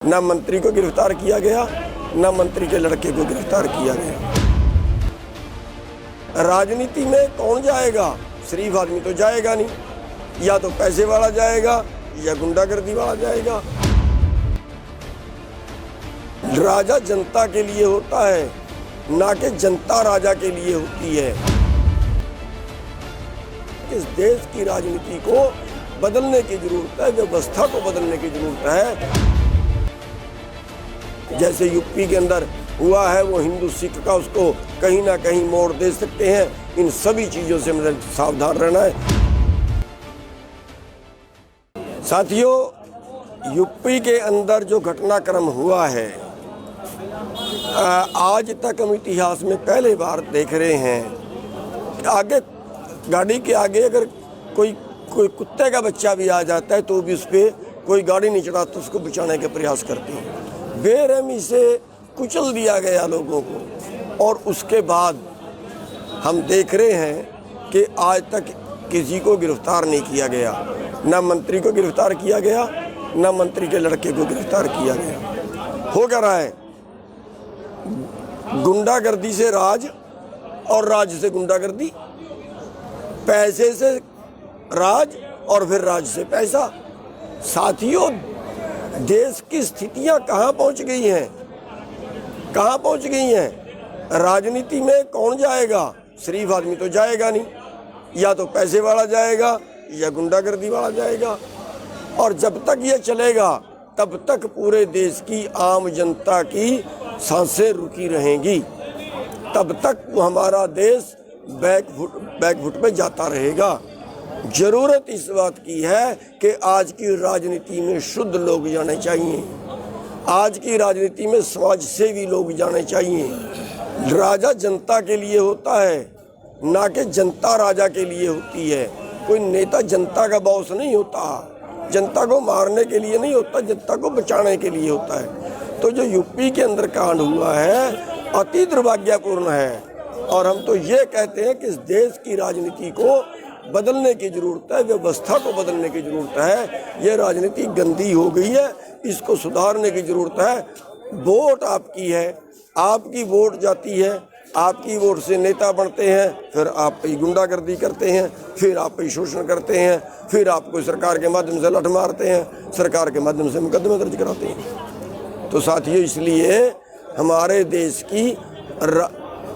न मंत्री को गिरफ्तार किया गया, न मंत्री के लड़के को गिरफ्तार किया गया। राजनीति में कौन जाएगा? शरीफ आदमी तो जाएगा नहीं, या तो पैसे वाला जाएगा या गुंडागर्दी वाला जाएगा। राजा जनता के लिए होता है, ना कि जनता राजा के लिए होती है। इस देश की राजनीति को बदलने की जरूरत है, व्यवस्था को बदलने की जरूरत है। जैसे यूपी के अंदर हुआ है, वो हिंदू सिख का उसको कहीं ना कहीं मोड़ दे सकते हैं। इन सभी चीजों से मुझे सावधान रहना है। साथियों, यूपी के अंदर जो घटनाक्रम हुआ है, आज तक हम इतिहास में पहले बार देख रहे हैं। आगे गाड़ी के आगे अगर कोई कुत्ते का बच्चा भी आ जाता है तो भी उस पर कोई गाड़ी नहीं चढ़ाता, उसको बचाने के प्रयास करते हैं। बेरहमी से कुचल दिया गया लोगों को, और उसके बाद हम देख रहे हैं कि आज तक किसी को गिरफ्तार नहीं किया गया। न मंत्री को गिरफ्तार किया गया, न मंत्री के लड़के को गिरफ्तार किया गया। हो क्या रहा है? गुंडागर्दी से राज और राज से गुंडागर्दी, पैसे से राज और फिर राज से पैसा। साथियों, देश की स्थितियां कहां पहुंच गई हैं? कहां पहुंच गई हैं? राजनीति में कौन जाएगा? शरीफ आदमी तो जाएगा नहीं, या तो पैसे वाला जाएगा या गुंडागर्दी वाला जाएगा। और जब तक ये चलेगा तब तक पूरे देश की आम जनता की सांसें रुकी रहेंगी, तब तक हमारा देश बैकफुट पे जाता रहेगा। जरूरत इस बात की है कि आज की राजनीति में शुद्ध लोग जाने चाहिए। आज की राजनीति में समाज सेवी लोग जाने चाहिए। राजा जनता के लिए होता है, ना कि जनता राजा के लिए होती है। कोई नेता जनता का बॉस नहीं होता, जनता को मारने के लिए नहीं होता, जनता को बचाने के लिए होता है। तो जो यूपी के अंदर कांड हुआ है अति दुर्भाग्यपूर्ण है, और हम तो ये कहते हैं कि इस देश की राजनीति को बदलने की जरूरत है, व्यवस्था को बदलने की जरूरत है। ये राजनीति गंदी हो गई है, इसको सुधारने की जरूरत है। वोट आपकी है, आपकी वोट जाती है, आपकी वोट से नेता बनते हैं, फिर आप पे गुंडागर्दी करते हैं, फिर आप पे शोषण करते हैं, फिर आपको सरकार के माध्यम से लठ मारते हैं, सरकार के माध्यम से मुकदमे दर्ज कराते हैं। तो साथियों, इसलिए हमारे देश की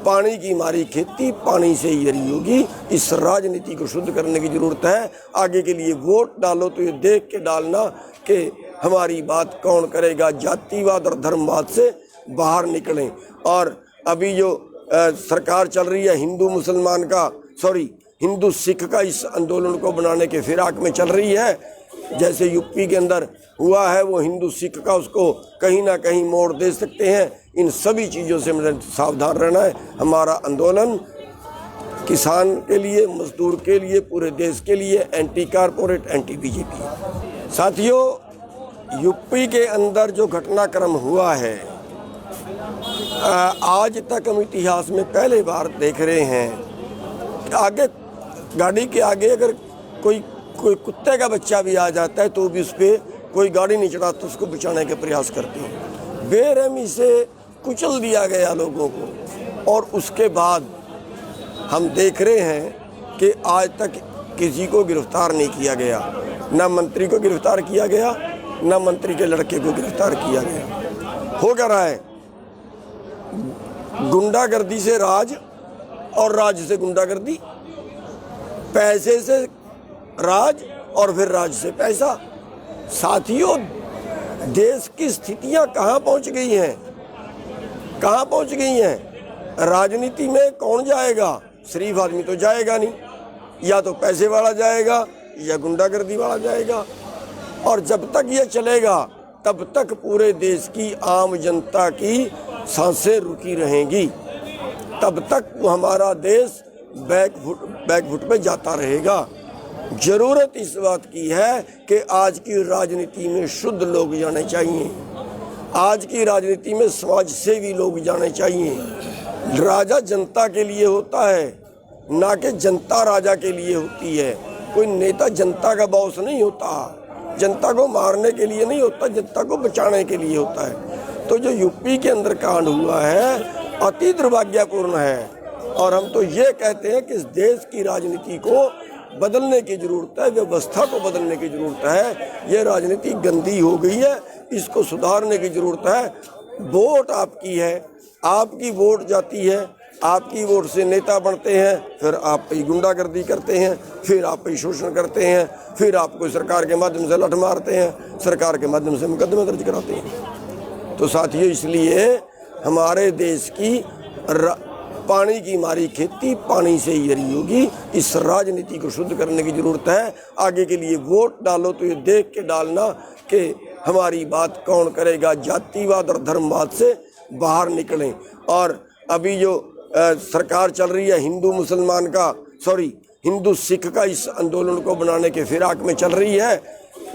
पानी की मारी खेती पानी से ही हरी होगी। इस राजनीति को शुद्ध करने की जरूरत है। आगे के लिए वोट डालो तो ये देख के डालना कि हमारी बात कौन करेगा। जातिवाद और धर्मवाद से बाहर निकलें। और अभी जो सरकार चल रही है हिंदू सिख का, इस आंदोलन को बनाने के फिराक में चल रही है। जैसे यूपी के अंदर हुआ है, वो हिंदू सिख का उसको कहीं ना कहीं मोड़ दे सकते हैं। इन सभी चीज़ों से मुझे सावधान रहना है। हमारा आंदोलन किसान के लिए, मजदूर के लिए, पूरे देश के लिए, एंटी कारपोरेट, एंटी बीजेपी। साथियों, यूपी के अंदर जो घटनाक्रम हुआ है, आज तक हम इतिहास में पहले बार देख रहे हैं। आगे गाड़ी के आगे अगर कोई कुत्ते का बच्चा भी आ जाता है तो भी उस पर कोई गाड़ी नहीं चढ़ाता, उसको बचाने के प्रयास करते हैं। बेरहमी से कुचल दिया गया लोगों को, और उसके बाद हम देख रहे हैं कि आज तक किसी को गिरफ्तार नहीं किया गया। न मंत्री को गिरफ्तार किया गया, न मंत्री के लड़के को गिरफ्तार किया गया। हो क्या रहा है? गुंडागर्दी से राज और राज से गुंडागर्दी, पैसे से राज और फिर राज से पैसा। साथियों, देश की स्थितियां कहां पहुंच गई हैं? कहां पहुंच गई हैं? राजनीति में कौन जाएगा? शरीफ आदमी तो जाएगा नहीं, या तो पैसे वाला जाएगा या गुंडागर्दी वाला जाएगा। और जब तक ये चलेगा तब तक पूरे देश की आम जनता की सांसें रुकी रहेंगी, तब तक हमारा देश बैकफुट पे जाता रहेगा। जरूरत इस बात की है कि आज की राजनीति में शुद्ध लोग जाने चाहिए। आज की राजनीति में समाज सेवी लोग जाने चाहिए। राजा जनता के लिए होता है, ना कि जनता राजा के लिए होती है। कोई नेता जनता का बॉस नहीं होता, जनता को मारने के लिए नहीं होता, जनता को बचाने के लिए होता है। तो जो यूपी के अंदर कांड हुआ है अति दुर्भाग्यपूर्ण है, और हम तो ये कहते हैं कि इस देश की राजनीति को बदलने की ज़रूरत है, व्यवस्था को बदलने की ज़रूरत है। ये राजनीति गंदी हो गई है, इसको सुधारने की ज़रूरत है। वोट आपकी है, आपकी वोट जाती है, आपकी वोट से नेता बनते हैं, फिर आप पे गुंडागर्दी करते हैं, फिर आप पे शोषण करते हैं, फिर आपको सरकार के माध्यम से लठ मारते हैं, सरकार के माध्यम से मुकदमे दर्ज कराते हैं। तो साथियों, इसलिए हमारे देश की पानी की मारी खेती पानी से ही हरी होगी। इस राजनीति को शुद्ध करने की ज़रूरत है। आगे के लिए वोट डालो तो ये देख के डालना कि हमारी बात कौन करेगा। जातिवाद और धर्मवाद से बाहर निकलें। और अभी जो सरकार चल रही है हिंदू सिख का इस आंदोलन को बनाने के फिराक में चल रही है,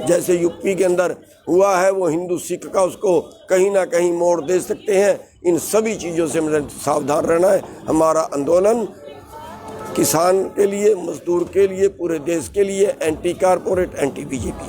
जैसे यूपी के अंदर हुआ है, वो हिंदू सिख का उसको कहीं ना कहीं मोड़ दे सकते हैं। इन सभी चीज़ों से मुझे सावधान रहना है। हमारा आंदोलन किसान के लिए, मजदूर के लिए, पूरे देश के लिए anti corporate, anti BJP.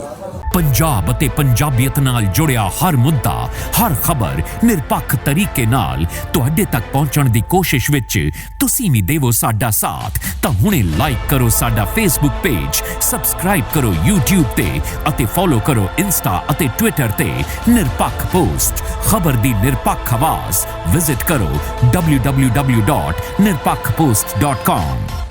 Punjab ਅਤੇ ਪੰਜਾਬੀਅਤ ਨਾਲ ਜੁੜਿਆ ਹਰ ਮੁੱਦਾ, ਹਰ ਖਬਰ ਨਿਰਪੱਖ ਤਰੀਕੇ ਨਾਲ ਤੁਹਾਡੇ ਤੱਕ ਪਹੁੰਚਣ ਦੀ ਕੋਸ਼ਿਸ਼ ਵਿੱਚ ਤੁਸੀਂ ਵੀ ਦੇਵੋ ਸਾਡਾ ਸਾਥ। ਤਾਂ ਹੁਣੇ ਲਾਈਕ ਕਰੋ ਸਾਡਾ ਫੇਸਬੁੱਕ ਪੇਜ, ਸਬਸਕ੍ਰਾਈਬ ਕਰੋ YouTube ਤੇ ਅਤੇ ਫੋਲੋ ਕਰੋ ਇੰਸਟਾ ਅਤੇ ਟਵਿੱਟਰ ਤੇ ਨਿਰਪੱਖ ਪੋਸਟ। ਖਬਰ ਦੀ ਨਿਰਪੱਖ ਆਵਾਜ਼ ਵਿਜ਼ਿਟ ਕਰੋ www.nirpakhpost.com।